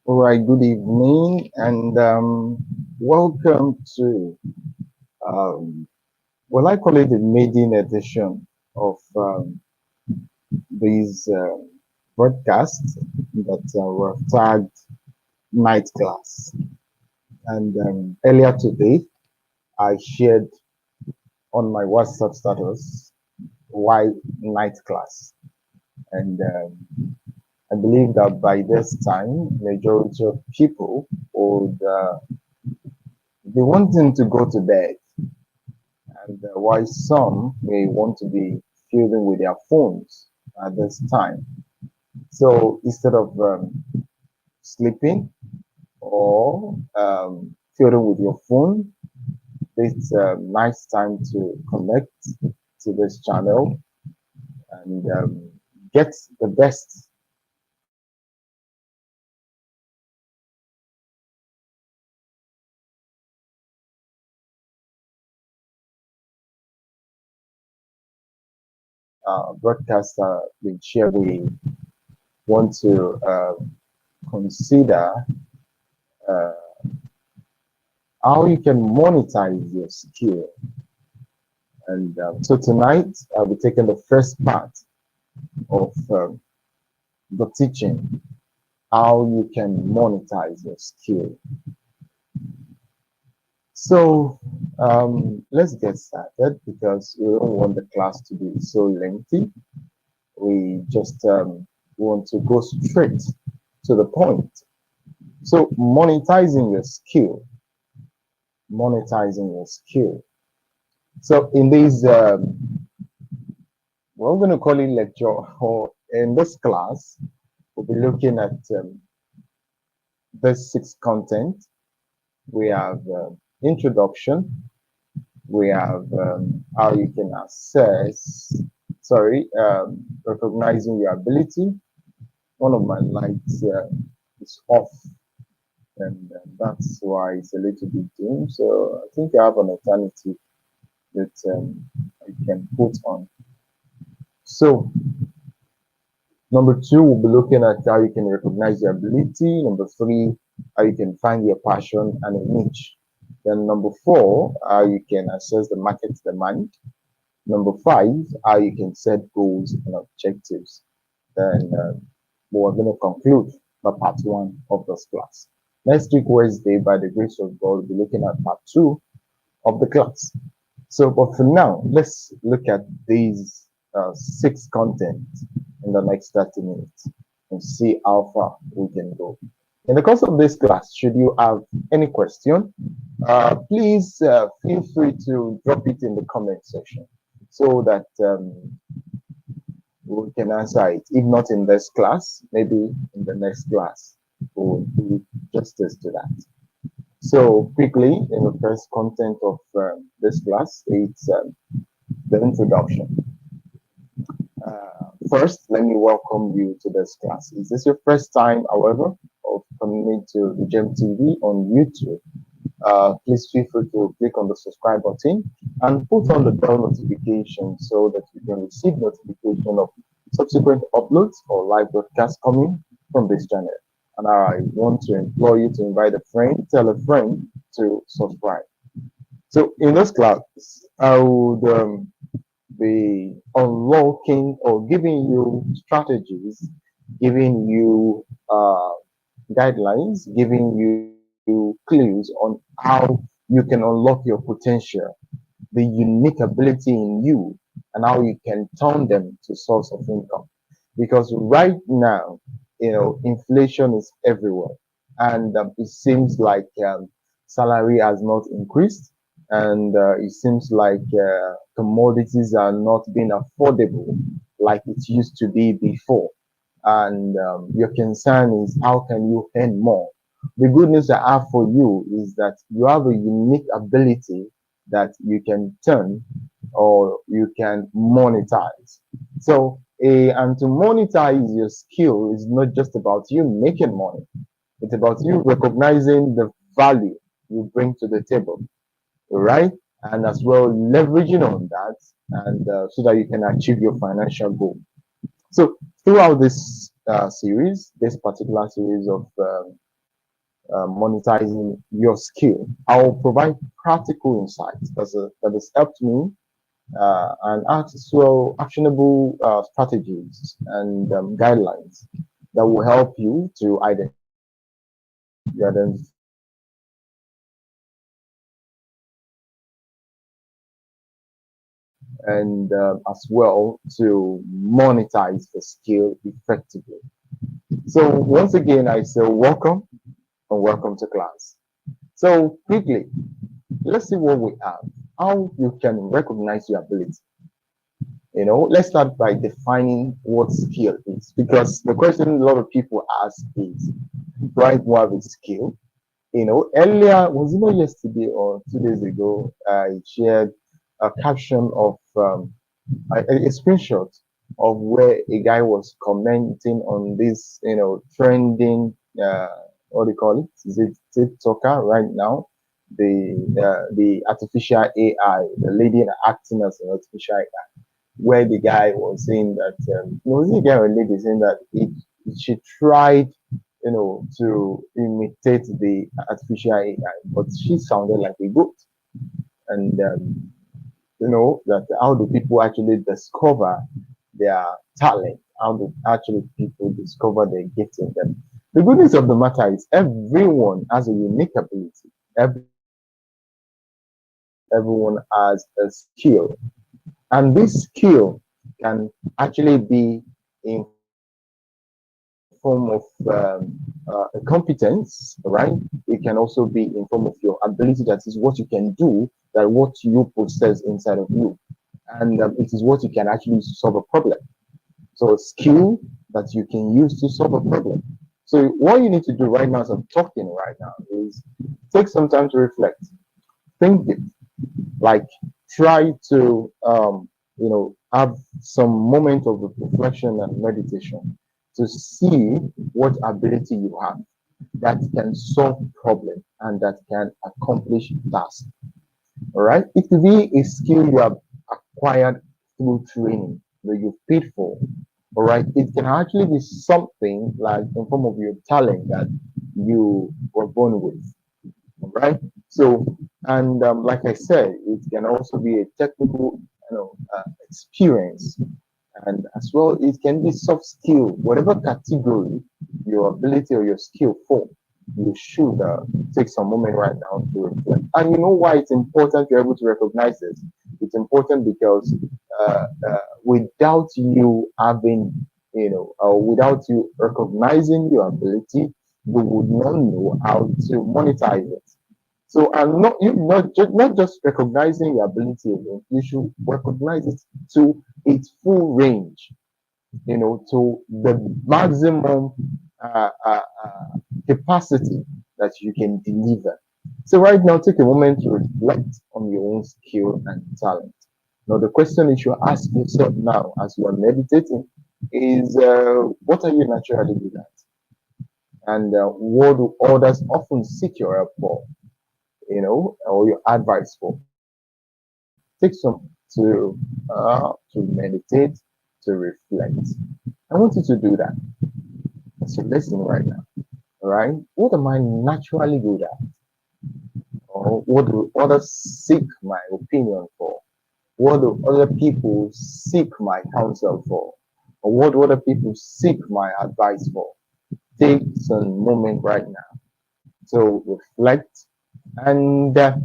All right, good evening, and welcome to, um, well, I call it the maiden edition of these broadcasts that were tagged night class. And earlier today, I shared on my WhatsApp status why night class. And I believe that by this time, majority of people would be wanting to go to bed, and why some may want to be fielding with their phones at this time. So instead of sleeping or fielding with your phone, it's a nice time to connect to this channel and get the best broadcast which here we want to consider uh, how you can monetize your skill. And so tonight, I'll be taking the first part of the teaching, how you can monetize your skill. So let's get started because we don't want the class to be so lengthy. We just want to go straight to the point. So monetizing your skill, monetizing your skill. So in this, we're going to call it lecture, or in this class, we'll be looking at basics content. We have introduction. We have how you can assess, recognizing your ability. One of my lights is off, and that's why it's a little bit dim. So I think I have an alternative that I can put on. So number two, we'll be looking at how you can recognize your ability. Number three, how you can find your passion and a niche. Then number four, how you can assess the market demand. Number five, how you can set goals and objectives. Then we're going to conclude the part one of this class. Next week, Wednesday, by the grace of God, we'll be looking at part two of the class. So, but for now, let's look at these six content in the next 30 minutes and see how far we can go. In the course of this class, should you have any question, please feel free to drop it in the comment section so that we can answer it. If not in this class, maybe in the next class, we'll do justice to that. So quickly, in the first content of this class, it's the introduction. First, let me welcome you to this class. Is this your first time, however, of coming to the GEM TV on YouTube? Please feel free to click on the subscribe button and put on the bell notification so that you can receive notification of subsequent uploads or live broadcasts coming from this channel. And I want to implore you to invite a friend, tell a friend to subscribe. So in this class, I would be unlocking or giving you strategies, giving you guidelines, giving you clues on how you can unlock your potential, the unique ability in you, and how you can turn them to source of income. Because right now, inflation is everywhere, and it seems like salary has not increased, and it seems like commodities are not being affordable like it used to be before. And your concern is how can you earn more? The good news I have for you is that you have a unique ability that you can turn or you can monetize. So, and to monetize your skill is not just about you making money. It's about you recognizing the value you bring to the table, right? And as well leveraging on that, and so that you can achieve your financial goal. So throughout this series, this particular series of monetizing your skill. I'll provide practical insights that has helped me and as well actionable strategies and guidelines that will help you to identify and as well to monetize the skill effectively. So once again, I say welcome and welcome to class. So quickly, let's see what we have. How you can recognize your ability. Let's start by defining what skill is, because the question a lot of people ask is, right, what is skill? Earlier, was it not yesterday or 2 days ago, I shared a caption of a screenshot of where a guy was commenting on this, trending, what do you call it? Is it TikToker right now? The artificial AI, the lady acting as an artificial AI, where the guy was saying that, was the guy or lady saying that she tried, to imitate the artificial AI, but she sounded like a goat. And that how do people actually discover their talent? How do actually people discover their gifts in them? The good news of the matter is everyone has a unique ability. Everyone has a skill, and this skill can actually be in form of a competence, right? It can also be in form of your ability, that is what you can do, that what you possess inside of you, and it is what you can actually solve a problem. So a skill that you can use to solve a problem. So what you need to do right now, as I'm talking right now, is take some time to reflect, think it, like try to have some moment of reflection and meditation to see what ability you have that can solve problem and that can accomplish tasks. All right, it could be a skill you have acquired through training that you paid for. All right, it can actually be something like in form of your talent that you were born with. Right? So, and like I said, it can also be a technical, experience, and as well, it can be soft skill, whatever category your ability or your skill for. You should take some moment right now to reflect. And you know why it's important you're able to recognize this? It's important because without you having, without you recognizing your ability, you would not know how to monetize it. So, and not just recognizing your ability alone, you should recognize it to its full range, to the maximum capacity that you can deliver. So, right now, take a moment to reflect on your own skill and talent. Now, the question you should ask yourself now as you are meditating is, what are you naturally good at? And what do others often seek your help for? Or your advice for. Take some to meditate, to reflect. I want you to do that. So listen right now. All right. What am I naturally good at? Or what do others seek my opinion for? What do other people seek my counsel for? Or what do other people seek my advice for? Take some moment right now to reflect and to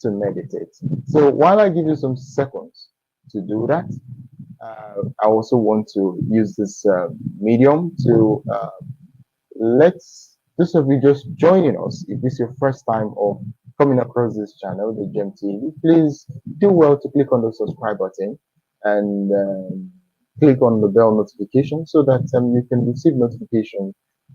meditate. So while I give you some seconds to do that, I also want to use this medium to let those of you just joining us. If this is your first time of coming across this channel, the Gem TV, please do well to click on the subscribe button and click on the bell notification so that you can receive notification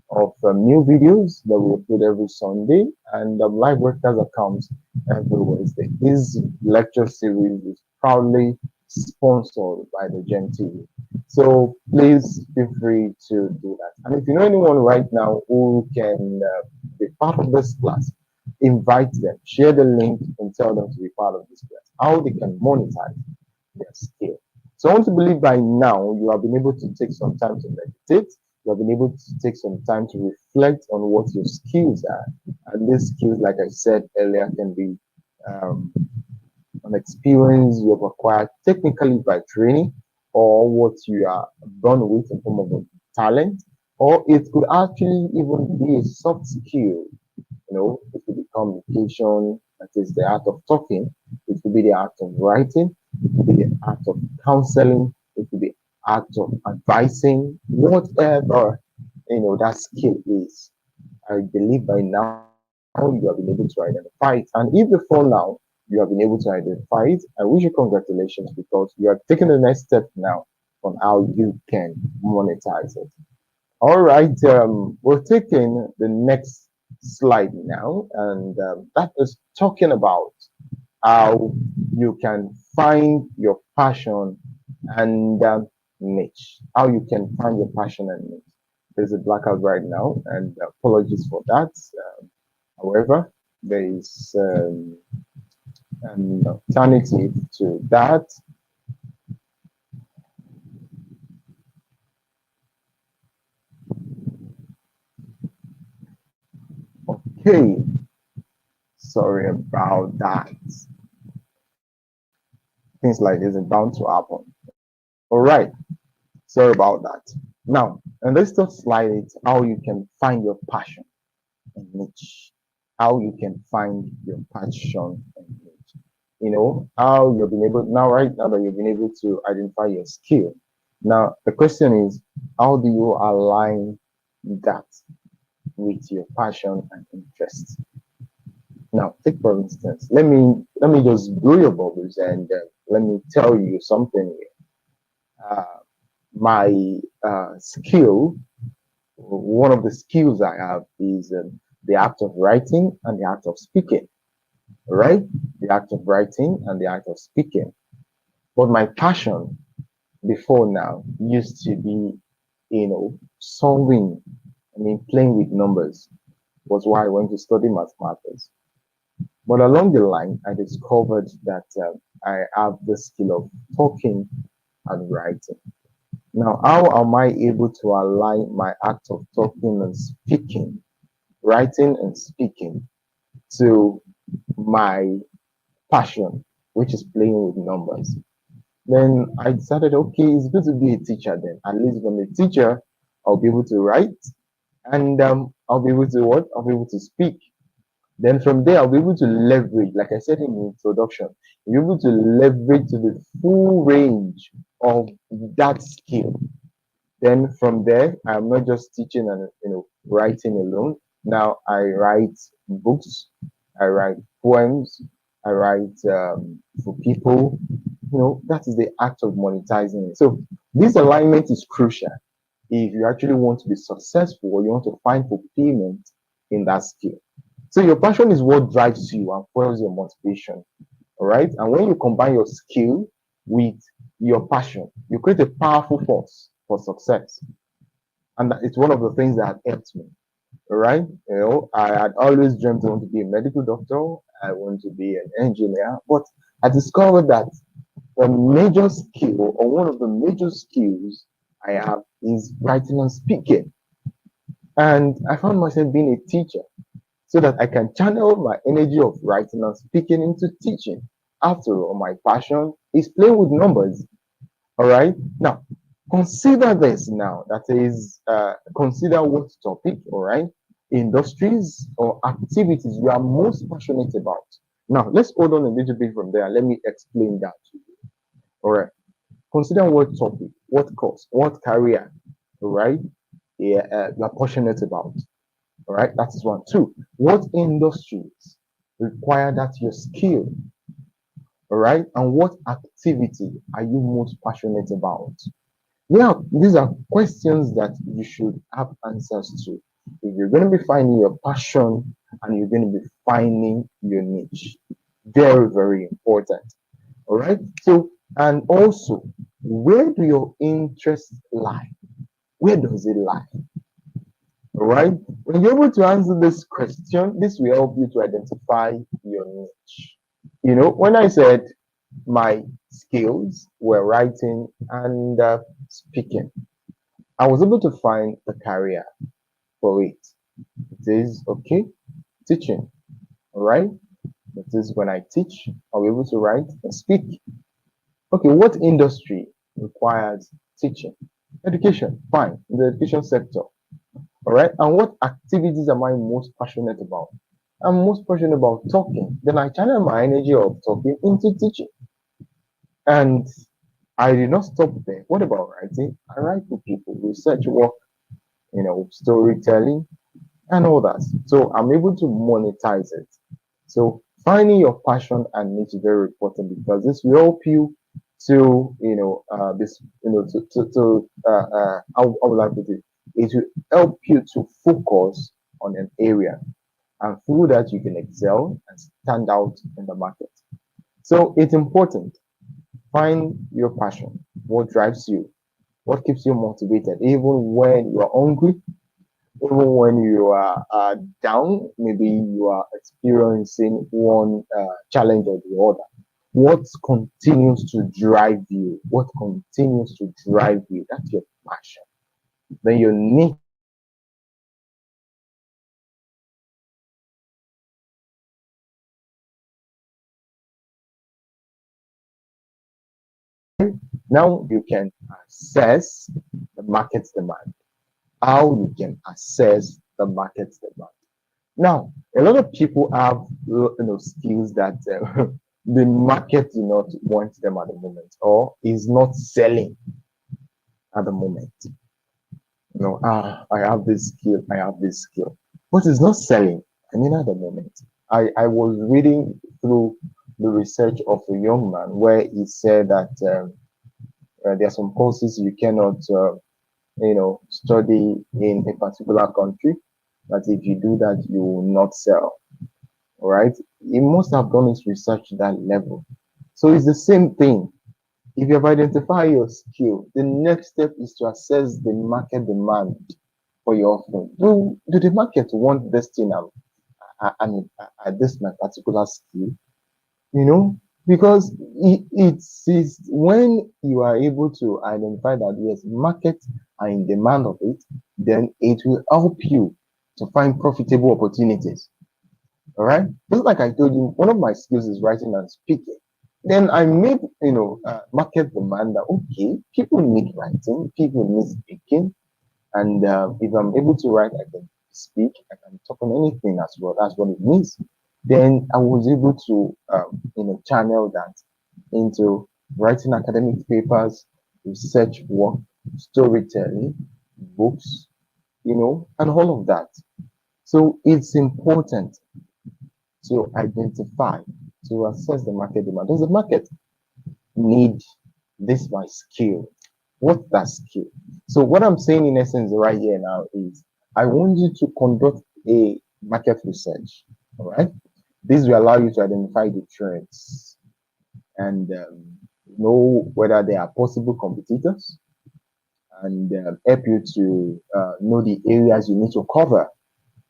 of new videos that we upload every Sunday and live webcast that comes every Wednesday. This lecture series is proudly sponsored by the Gem TV. So please feel free to do that. And if you know anyone right now who can be part of this class, invite them, share the link, and tell them to be part of this class, how they can monetize their skill. So I want to believe by now you have been able to take some time to meditate You have been able to take some time to reflect on what your skills are. And these skills, like I said earlier, can be um, an experience you have acquired technically by training, or what you are born with in form of a talent, or it could actually even be a soft skill. It could be communication, that is the art of talking. It could be the art of writing. It could be the art of counseling. It could be art of advising, whatever, that skill is. I believe by now you have been able to identify it. And if before now you have been able to identify it, I wish you congratulations because you are taking the next step now on how you can monetize it. All right, we're taking the next slide now, and that is talking about how you can find your passion and niche. How you can find your passion and niche. There's a blackout right now, and apologies for that. However, there is an alternative to that. Okay, sorry about that. Things like this are bound to happen. All right, sorry about that. Now, and let's just slide it how you can find your passion and niche. How you can find your passion and niche. How you've been able now, right now that you've been able to identify your skill. Now, the question is, how do you align that with your passion and interest? Now, take for instance, let me just blow your bubbles and let me tell you something here. My skill, one of the skills I have is the act of writing and the act of speaking, right? The act of writing and the act of speaking. But my passion before now used to be, solving, playing with numbers was why I went to study mathematics. But along the line, I discovered that I have the skill of talking and writing. Now, how am I able to align my act of talking and speaking, writing and speaking, to my passion, which is playing with numbers? Then I decided, okay, it's good to be a teacher then. At least when I'm a teacher, I'll be able to write and I'll be able to what? I'll be able to speak. Then from there, I'll be able to leverage, like I said in the introduction, I'll be able to leverage to the full range of that skill. Then from there, I'm not just teaching and writing alone. Now I write books, I write poems, I write for people. That is the act of monetizing it. So this alignment is crucial if you actually want to be successful or you want to find fulfillment in that skill. So your passion is what drives you and fuels your motivation. All right. And when you combine your skill with your passion, you create a powerful force for success. And it's one of the things that helped me. All right. I had always dreamt I want to be a medical doctor. I want to be an engineer. But I discovered that the major skill or one of the major skills I have is writing and speaking. And I found myself being a teacher so that I can channel my energy of writing and speaking into teaching. After all, my passion is playing with numbers. All right. Now, consider this now. That is, consider what topic, all right, industries or activities you are most passionate about. Now, let's hold on a little bit from there. Let me explain that to you. All right. Consider what topic, what course, what career, all right, yeah, you are passionate about. All right, that is one. Two, what industries require that your skill, all right, and what activity are you most passionate about? Yeah, these are questions that you should have answers to. If you're going to be finding your passion and you're going to be finding your niche, very, very important. All right. So, and also, where do your interests lie? Where does it lie? All right. When you're able to answer this question, this will help you to identify your niche. When I said my skills were writing and speaking, I was able to find a career for it. It is okay, teaching. All right. That is when I teach, I'll be able to write and speak. Okay, what industry requires teaching? Education, fine, in the education sector. All right. And what activities am I most passionate about? I'm most passionate about talking. Then I channel my energy of talking into teaching. And I did not stop there. What about writing? I write for people, research work, storytelling, and all that. So I'm able to monetize it. So finding your passion and niche is very important because this will help you to, this, how would I put it? It will help you to focus on an area, and through that you can excel and stand out in the market. So it's important. Find your passion. What drives you? What keeps you motivated, even when you are hungry, even when you are down, maybe you are experiencing one challenge or the other. What continues to drive you? What continues to drive you? That's your passion. Then your niche. Now you can assess the market's demand. How you can assess the market's demand. Now, a lot of people have skills that the market do not want them at the moment, or is not selling at the moment. I have this skill, I have this skill, but it's not selling. I mean, at the moment, I was reading through the research of a young man where he said that there are some courses you cannot, study in a particular country. That if you do that, you will not sell. All right, he must have done his research to that level. So it's the same thing. If you have identified your skill, the next step is to assess the market demand for your offering. Do the market want this thing at this my particular skill? You know, because it's when you are able to identify that yes, markets are in demand of it, then it will help you to find profitable opportunities. All right. Just like I told you, one of my skills is writing and speaking. Then I made, market demand that, okay, people need writing, people need speaking. And if I'm able to write, I can speak, I can talk on anything as well. That's what it means. Then I was able to, channel that into writing academic papers, research work, storytelling, books, and all of that. So it's important to identify, to assess the market demand. Does the market need this my skill? What's that skill? So what I'm saying in essence right here now is I want you to conduct a market research. All right. This will allow you to identify the trends and know whether there are possible competitors and help you to know the areas you need to cover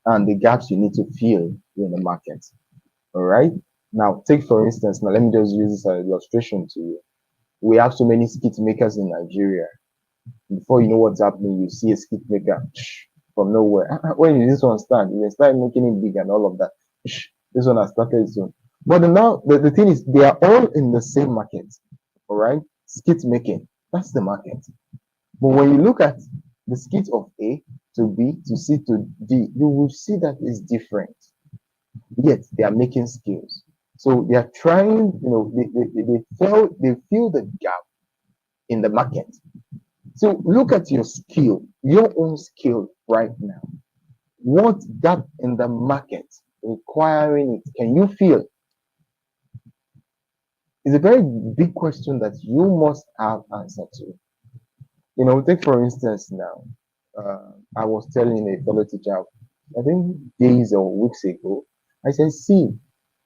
and the gaps you need to fill in the market. All right. Now, take for instance, now let me just use this as an illustration to you. We have so many skit makers in Nigeria. Before you know what's happening, you see a skit maker from nowhere. When is this one start? You start making it big and all of that. This one has started soon. But now the thing is, they are all in the same market. All right, skit making. That's the market. But when you look at the skit of A to B to C to D, you will see that it's different. Yet they are making skills. So they are trying, they feel the gap in the market. So look at your skill, your own skill right now. What gap in the market requiring it can you feel? It's a very big question that you must have answer to. Take for instance now, I was telling a fellow teacher, I think days or weeks ago, I said, see,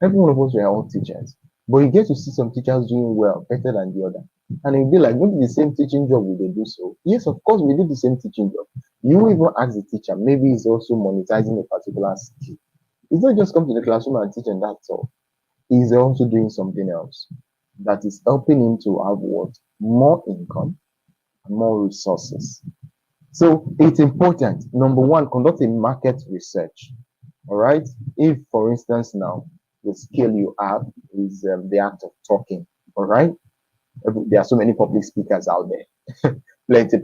every one of us were all teachers, but you get to see some teachers doing well, better than the other. And it'll be like, maybe the same teaching job will they do so? Yes, of course, we do the same teaching job. You even ask the teacher, maybe he's also monetizing a particular skill. It's not just come to the classroom and teach and that's all. He's also doing something else that is helping him to have what? More income and more resources. So it's important. Number one, conduct a market research. All right. If, for instance, now the skill you have is the act of talking. All right. There are so many public speakers out there. Plenty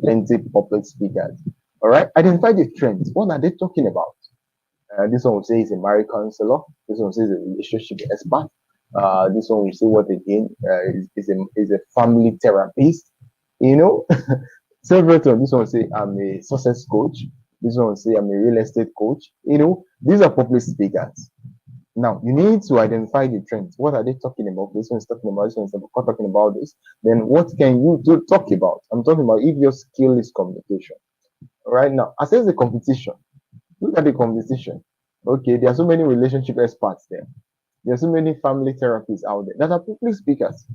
public speakers. All right. Identify the trends. What are they talking about? This one will say he's a marriage counselor. This one will say he's a relationship expert. This one will say what again? Is a family therapist. You know, several times. This one will say I'm a success coach. This one will say I'm a real estate coach. You know, these are public speakers. Now you need to identify the trends. What are they talking about? This one is talking about this one is talking about this. Then what can you do talk about? I'm talking about if your skill is communication. Right now, assess the competition. Look at the competition. Okay, there are so many relationship experts there. There are so many family therapists out there that are public speakers.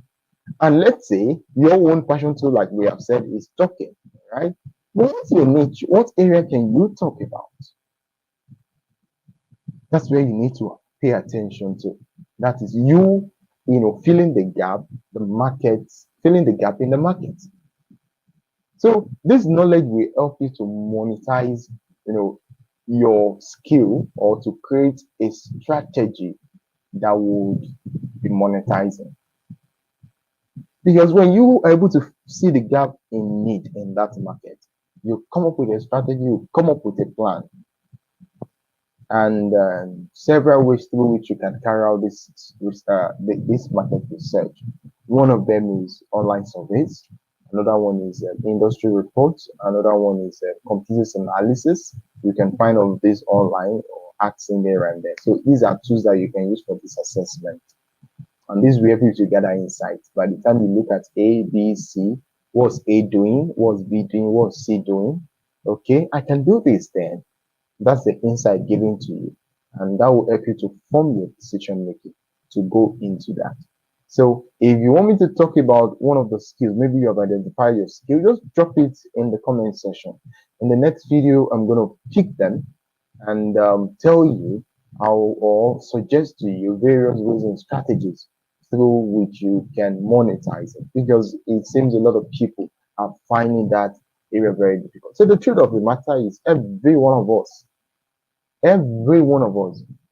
And let's say your own passion too, like we have said, is talking, right? But what's your niche? What area can you talk about? That's where you need to pay attention to. That is filling the gap, the markets, filling the gap in the market. So this knowledge will help you to monetize, you know, your skill or to create a strategy that would be monetizing. Because when you are able to see the gap in need in that market, you come up with a strategy, you come up with a plan, and several ways through which you can carry out this market research. One of them is online surveys. Another one is industry reports. Another one is competitors analysis. You can find all of this online or asking there and there. So these are tools that you can use for this assessment. And this will help you to gather insights. By the time you look at A, B, C, what's A doing? What's B doing? What's C doing? Okay, I can do this then. That's the insight given to you. And that will help you to form your decision making to go into that. So if you want me to talk about one of the skills, maybe you have identified your skill, just drop it in the comment section. In the next video, I'm going to pick them and tell you how or suggest to you various ways and strategies through which you can monetize it, because it seems a lot of people are finding that area very difficult. So the truth of the matter is every one of us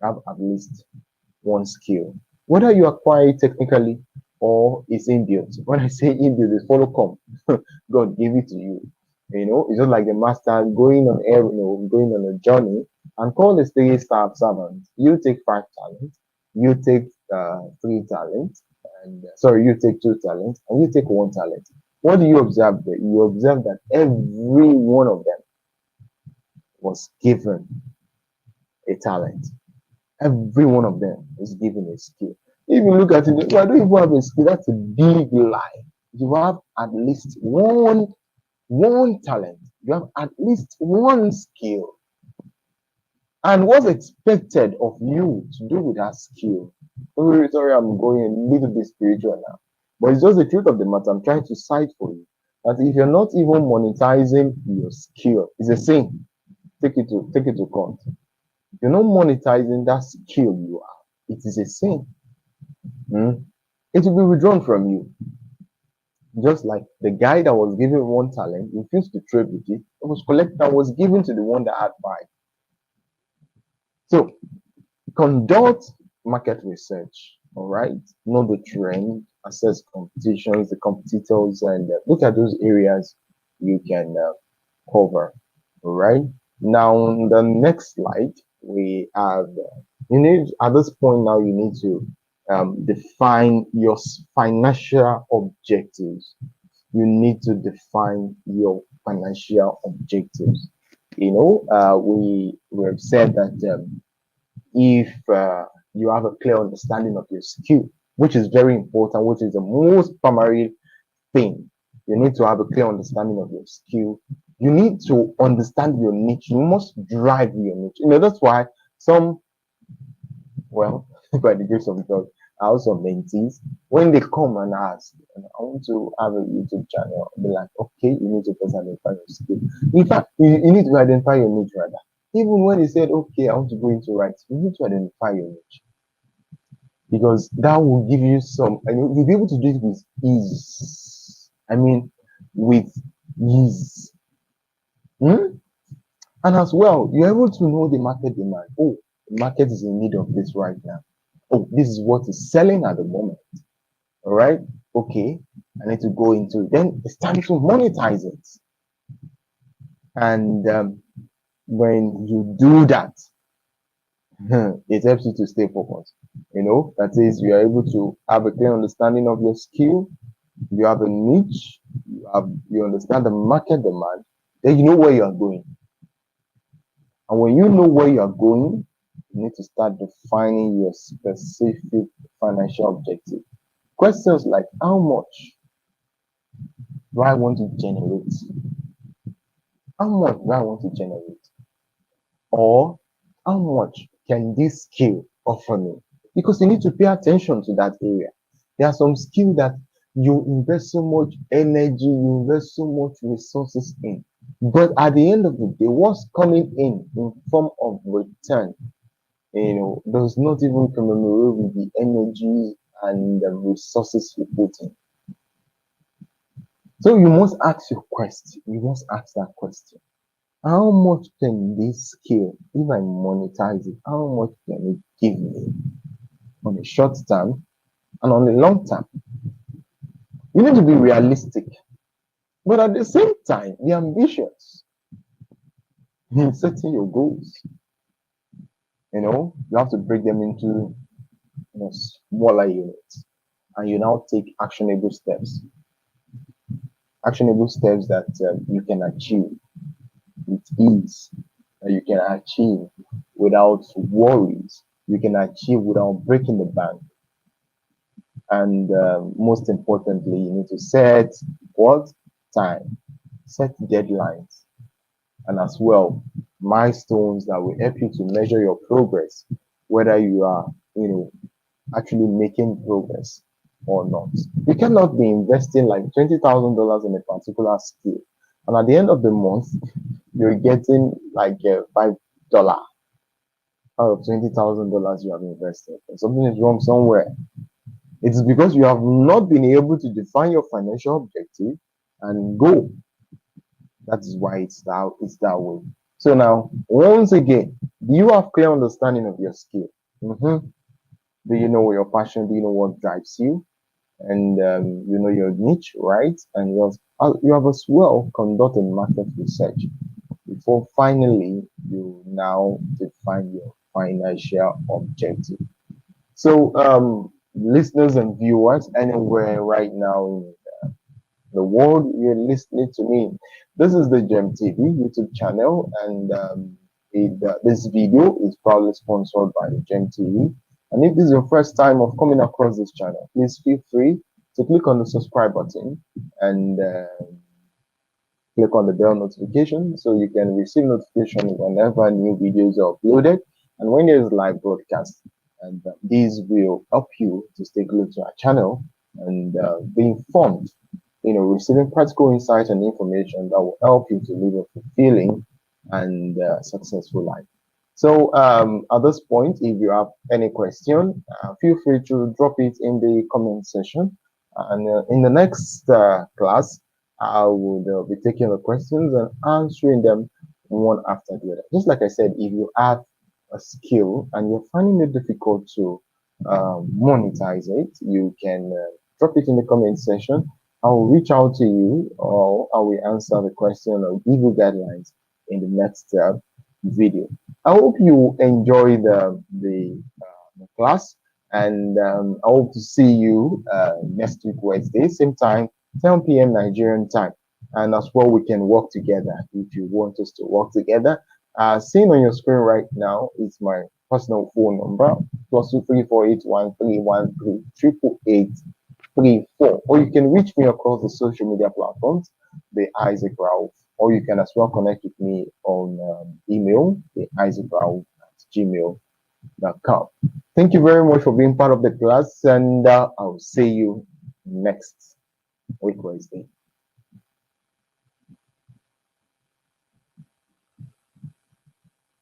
have at least one skill, whether you acquire it technically or it's inbuilt. When I say inbuilt, it's follow come. God gave it to you. It's just like the master going on a journey and call the three-star servants. You take 5 talents, you take 3 talents, and sorry, you take 2 talents, and you take 1 talent. What do you observe there? You observe that every one of them was given a talent. Every one of them is given a skill. If you look at it, I don't even have a skill. That's a big lie. You have at least one talent. You have at least one skill. And what's expected of you to do with that skill? Sorry, I'm going a little bit spiritual now. But it's just the truth of the matter. I'm trying to cite for you that if you're not even monetizing your skill, it's a sin. Take it to court. If you're not monetizing that skill you have, it is a sin. It will be withdrawn from you. Just like the guy that was given 1 talent refused to trade with it, it was collected and was given to the one that had 5. So conduct market research, all right? Know the trend, assess competitions, the competitors, and look at those areas you can cover, all right? Now, on the next slide, we have, at this point now, you need to define your financial objectives. You need to define your financial objectives. We have said that if you have a clear understanding of your skill, which is very important, which is the most primary thing, you need to have a clear understanding of your skill. You need to understand your niche. You must drive your niche. That's why by the grace of God, I also mentees, when they come and ask, I want to have a YouTube channel, they're like, okay, you need to first identify your skill. In fact, you need to identify your niche rather. Even when they said, okay, I want to go into writing, you need to identify your niche. Because that will give you you'll be able to do it with ease. With ease. Hmm? And as well, you're able to know the market demand. Oh, the market is in need of this right now. Oh, this is what is selling at the moment. All right. Okay. I need to go into, then it's time to monetize it. And when you do that, it helps you to stay focused. That is, you are able to have a clear understanding of your skill. You have a niche. You understand the market demand. Then you know where you are going. And when you know where you are going, you need to start defining your specific financial objective. Questions like, how much do I want to generate? How much do I want to generate? Or how much can this skill offer me? Because you need to pay attention to that area. There are some skill that you invest so much energy, you invest so much resources in. But at the end of the day, what's coming in form of return, does not even commemorate with the energy and the resources you put in. So you must ask your question. You must ask that question. How much can this skill, if I monetize it, how much can it give me on the short term and on the long term? You need to be realistic, but at the same time, be ambitious in setting your goals. You have to break them into smaller units, and you now take actionable steps that you can achieve with ease, that you can achieve without worries, you can achieve without breaking the bank. And most importantly, you need to set what? Time, set deadlines, and as well milestones that will help you to measure your progress, whether you are, actually making progress or not. You cannot be investing like $20,000 in a particular skill, and at the end of the month, you're getting like $5 out of $20,000 you have invested. And something is wrong somewhere. It is because you have not been able to define your financial objective and goal. That is why it's that way. So now, once again, do you have clear understanding of your skill? Do you know your passion? Do you know what drives you? And you know your niche, right? And you have as well conducted market research before finally you now define your financial objective. So, listeners and viewers anywhere right now in the world, you're listening to me. This is the Gem TV YouTube channel, and this video is proudly sponsored by the Gem TV. And if this is your first time of coming across this channel, please feel free to click on the subscribe button and click on the bell notification so you can receive notification whenever new videos are uploaded and when there's live broadcast. And these will help you to stay glued to our channel and be informed, receiving practical insight and information that will help you to live a fulfilling and successful life. So at this point, if you have any question, feel free to drop it in the comment section. And in the next class, I would be taking the questions and answering them one after the other. Just like I said, if you have a skill and you're finding it difficult to monetize it, you can drop it in the comment section. I will reach out to you or I will answer the question or give you guidelines in the next video. I hope you enjoy the class and I hope to see you next week Wednesday, same time, 10 p.m. Nigerian time. And as well, we can work together if you want us to work together. Seen on your screen right now is my personal phone number, +2348131388834. Or you can reach me across the social media platforms, the Isaac Rauf, or you can as well connect with me on email, the isaac@gmail.com. Thank you very much for being part of the class, and I'll see you next week Wednesday.